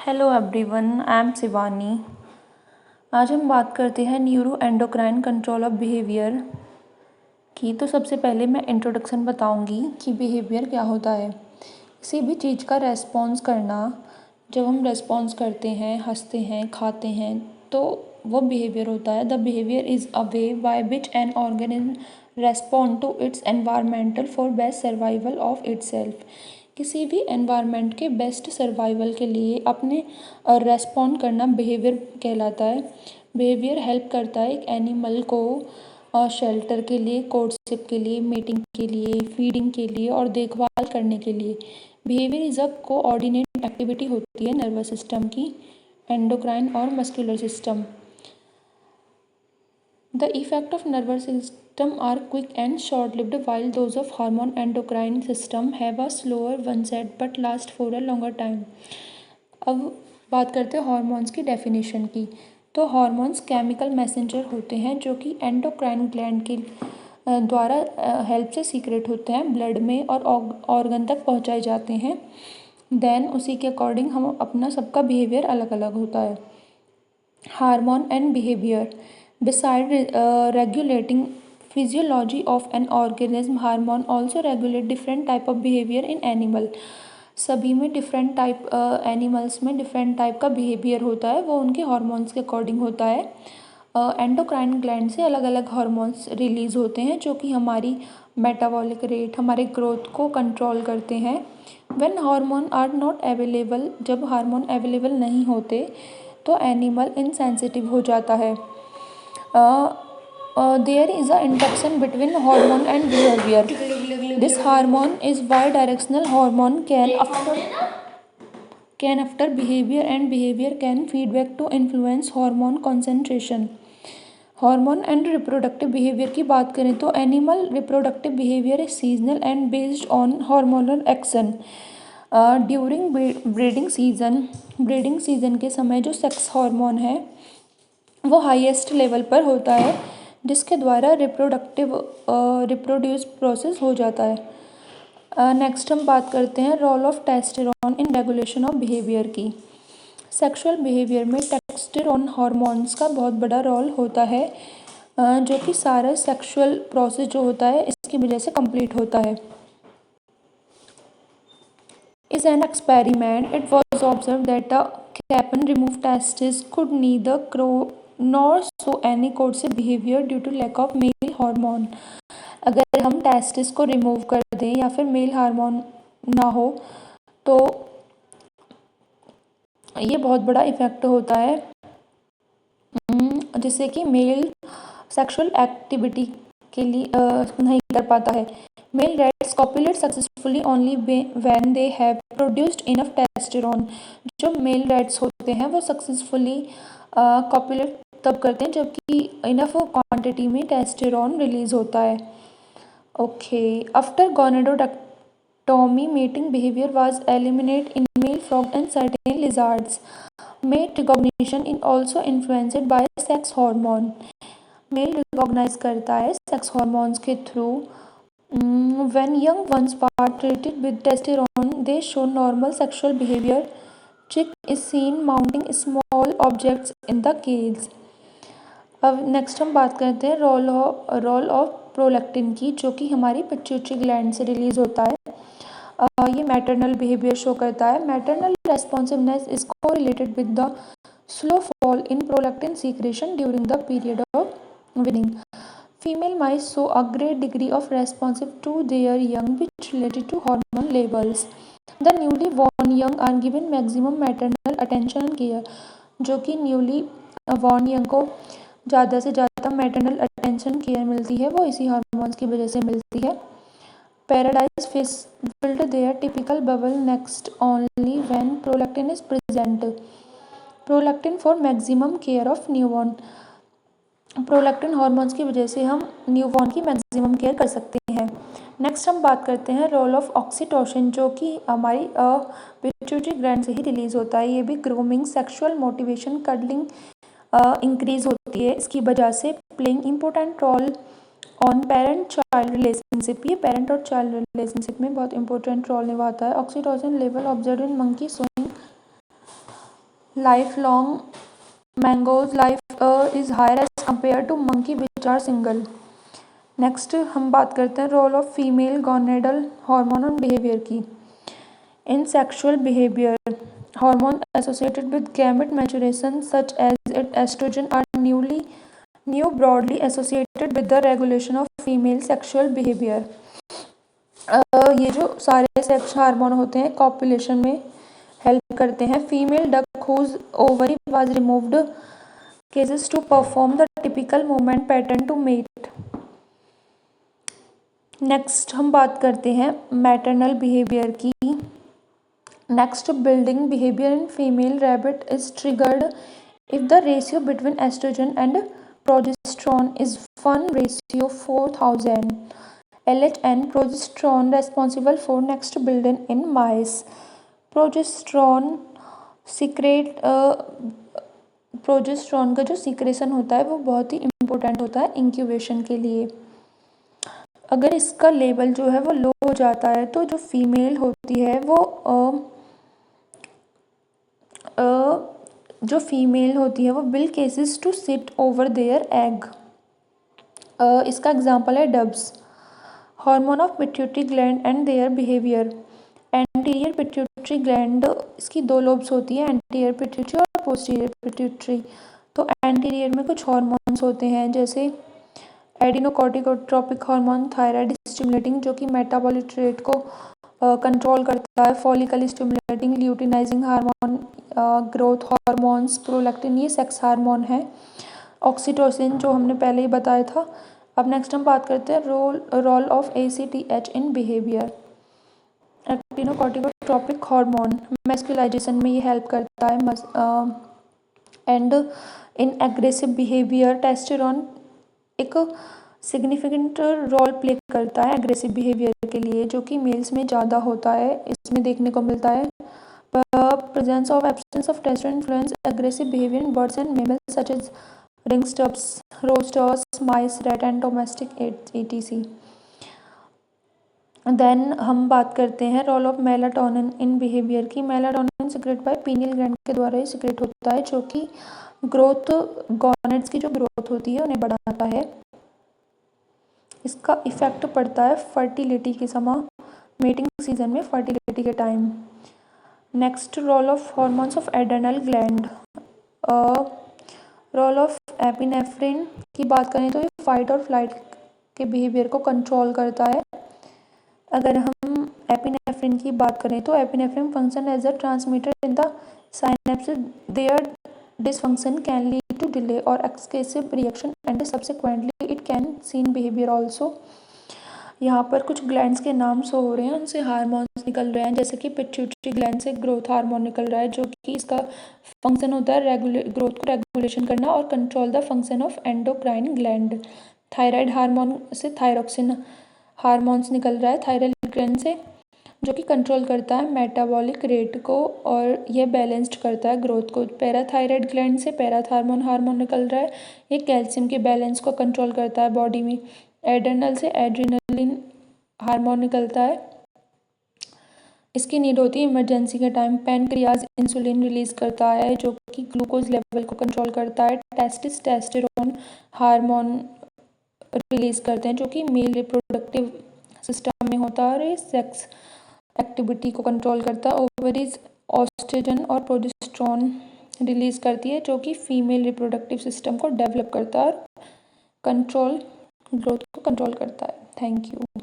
Hello everyone, I am Shivani. आज हम बात करते हैं neuro endocrine control of behaviour की। तो सबसे पहले मैं इंट्रोडक्शन बताऊंगी कि बिहेवियर क्या होता है। किसी भी चीज़ का रेस्पॉन्स करना, जब हम रेस्पॉन्स करते हैं, हंसते हैं, खाते हैं, तो वो बिहेवियर होता है। The behaviour is a way by which an organism respond to its environmental for best survival of itself. किसी भी एनवायरनमेंट के बेस्ट सर्वाइवल के लिए अपने रेस्पॉन्ड करना बिहेवियर कहलाता है। बिहेवियर हेल्प करता है एक एनिमल को शेल्टर के लिए, कोर्टशिप के लिए, मेटिंग के लिए, फीडिंग के लिए और देखभाल करने के लिए। Behaviour is a coordinate activity होती है नर्वस सिस्टम की, एंडोक्राइन और muscular system. The effect of nervous system are quick and short-lived, while those of hormone endocrine system have a slower onset but last for a longer time. अब बात करते हैं hormones की definition की। तो hormones chemical messenger होते हैं जो कि एंडोक्राइन ग्लैंड के द्वारा हेल्प से सीक्रेट होते हैं, ब्लड में और ऑर्गन तक पहुंचाए जाते हैं। देन उसी के अकॉर्डिंग हम अपना सबका बिहेवियर अलग अलग होता है। Hormone and behaviour. Besides regulating physiology of an organism, hormone also regulate different type of behavior in animal. सभी में डिफरेंट टाइप एनिमल्स में डिफरेंट टाइप का बिहेवियर होता है, वो उनके हॉर्मोन्स के अकॉर्डिंग होता है। एंडोक्राइन ग्लैंड से अलग अलग हॉर्मोन्स रिलीज होते हैं जो कि हमारी मेटाबॉलिक रेट, हमारे ग्रोथ को कंट्रोल करते हैं। When hormone are not available, जब हार्मोन अवेलेबल नहीं होते तो एनिमल इनसेंसिटिव हो जाता है। There is a interaction between hormone and behavior. This hormone is bidirectional hormone can after behavior, and behavior can feedback to influence hormone concentration. Hormone and reproductive behaviour की बात करें तो animal reproductive behaviour is seasonal and based on hormonal action. During breeding season के समय जो sex hormone है वो highest level पर होता है, जिसके द्वारा रिप्रोड्यूस प्रोसेस हो जाता है। नेक्स्ट हम बात करते हैं role of testosterone in regulation of behaviour की। सेक्सुअल बिहेवियर में टेस्टेरोन हार्मोन्स का बहुत बड़ा रोल होता है, जो कि सारा सेक्सुअल प्रोसेस जो होता है इसकी वजह से कंप्लीट होता है। Is an experiment, it was observed that the capon removed testes could neither grow nor show any coercive behavior due to lack of male hormone. अगर हम टेस्टिस को रिमूव कर दें या फिर मेल हार्मोन ना हो तो ये बहुत बड़ा इफेक्ट होता है, जिससे कि मेल सेक्सुअल एक्टिविटी के लिए नहीं कर पाता है। Male rats copulate successfully only when they have produced enough testosterone. जो मेल रैट्स होते हैं वो सक्सेसफुली कॉपुलेट तब करते हैं जबकि इनफ क्वांटिटी में टेस्टेरोन रिलीज होता है। Okay, after gonadectomy mating behaviour was eliminated in male frog and certain lizards. Mate recognition in also influenced by sex hormone. Male recognise करता है सेक्स हार्मोन्स के through. When young ones are treated with testosterone, they show normal sexual behavior. Chick is seen mounting small objects in the cage. अब next हम बात करते हैं role of prolactin की, जो कि हमारी पिट्यूटरी ग्लैंड से रिलीज होता है। ये मैटरनल बिहेवियर शो करता है। Maternal responsiveness is correlated with the slow fall in prolactin secretion during the period of weaning. Female mice show a great degree of responsive to their young, which related to hormone levels. The newly born young are given maximum maternal attention and care. जो कि newly born young को ज़्यादा से ज़्यादा maternal attention care मिलती है, वो इसी हार्मोन्स की वजह से मिलती है। Paradise fish build their typical bubble next only when prolactin is present. Prolactin for maximum care of newborn. Prolactin hormones की वजह से हम न्यूबॉर्न की मैक्सिमम केयर कर सकते हैं। नेक्स्ट हम बात करते हैं रोल ऑफ ऑक्सीटोसिन, जो कि हमारी पिट्यूटरी ग्लैंड से ही रिलीज होता है। ये भी grooming, sexual motivation, cuddling increase होती है इसकी वजह से, playing important role on parent child relationship. ये पेरेंट और चाइल्ड रिलेशनशिप में बहुत इंपॉर्टेंट रोल निभाता है। Oxytocin level observe in monkey showing life long मैंगोज life is higher as compare to monkey which are single. Next हम बात करते हैं role of female gonadal hormone on behaviour की। In sexual behaviour hormone associated with gamete maturation such as it estrogen are new broadly associated with the regulation of female sexual behaviour. ये जो सारे sex hormone होते हैं copulation में help करते हैं। Female duck whose ovary was removed ceases to perform the typical movement pattern to mate. Next हम बात करते हैं मैटरनल बिहेवियर की। Next building behaviour in female rabbit is triggered if the ratio between estrogen and progesterone is 1:4000 LH and progesterone responsible for next building in mice. Progesterone progesterone का जो secretion होता है वो बहुत ही इम्पोर्टेंट होता है incubation के लिए। अगर इसका लेवल जो है वो लो हो जाता है तो जो फीमेल होती है वो will ceases to sit over their egg. इसका एग्जांपल है doves. Hormone of pituitary gland and their behaviour. Anterior pituitary gland, इसकी दो लोब्स होती है, एंटीरियर पिट्यूटरी और पोस्टीरियर पिट्यूटरी। तो एंटीरियर में कुछ हार्मोन्स होते हैं जैसे एडिनोकॉर्टिकोट्रोपिक हार्मोन, थायराइड स्टिमुलेटिंग जो कि मेटाबॉलिक रेट को कंट्रोल करता है, follicle stimulating, luteinizing hormone, growth hormones, prolactin, ये सेक्स हार्मोन है। ऑक्सीटोसिन जो हमने पहले ही बताया था। अब नेक्स्ट हम बात करते हैं role of ACTH in behaviour. Adrenocorticotropic hormone masculinisation में ये हेल्प करता है। And in aggressive behaviour testosterone एक सिग्निफिकेंट रोल प्ले करता है एग्रेसिव बिहेवियर के लिए, जो कि मेल्स में ज़्यादा होता है, इसमें देखने को मिलता है। Presence of absence of testosterone influence aggressive behaviour in birds and mammals such as रिंगस्टर्प्स, roosters, mice, rat and domestic etc। Then हम बात करते हैं role of melatonin in behaviour की। Melatonin secrete by pineal gland के द्वारा ही secrete होता है, जो कि गॉनेड्स की जो ग्रोथ होती है उन्हें बढ़ाता है। इसका इफेक्ट पड़ता है फर्टिलिटी के समय, मेटिंग सीजन में, फर्टिलिटी के time. Next role of hormones of adrenal gland. Role of epinephrine की बात करें तो ये फाइट और फ्लाइट के बिहेवियर को कंट्रोल करता है। अगर हम एपिनेफ्रिन की बात करें तो epinephrine function as a transmitter in the synapse. Their dysfunction can lead to delay or excessive reaction and subsequently it can seen behavior also। यहाँ पर कुछ ग्लैंड्स के नाम शो हो रहे हैं, उनसे हार्मोन्स निकल रहे हैं, जैसे कि पिट्यूटरी ग्लैंड से ग्रोथ हार्मोन निकल रहा है, जो कि इसका फंक्शन होता है ग्रोथ को रेगुलेशन करना और control the function of endocrine gland. Thyroid hormone से थायरोक्सिन हार्मोन्स निकल रहा है थायराइड ग्लैंड से, जो कि कंट्रोल करता है मेटाबॉलिक रेट को और यह बैलेंस्ड करता है ग्रोथ को। पैराथायराइड ग्लैंड से पैराथार्मोन हार्मोन निकल रहा है, ये कैल्शियम के बैलेंस को कंट्रोल करता है बॉडी में। एड्रेनल से एड्रेनलिन हार्मोन निकलता है, इसकी नीड होती है इमरजेंसी के टाइम। पैनक्रियाज इंसुलिन रिलीज करता है, जो कि ग्लूकोज लेवल को कंट्रोल करता है। टेस्टोस्टेरोन हार्मोन रिलीज करते हैं, जो कि मेल रिप्रोडक्टिव सिस्टम में होता है और ये सेक्स एक्टिविटी को कंट्रोल करता है। ओवरीज ऑस्ट्रोजन और प्रोजेस्टेरॉन रिलीज करती है, जो कि फीमेल रिप्रोडक्टिव सिस्टम को डेवलप करता है और ग्रोथ को कंट्रोल करता है। Thank you.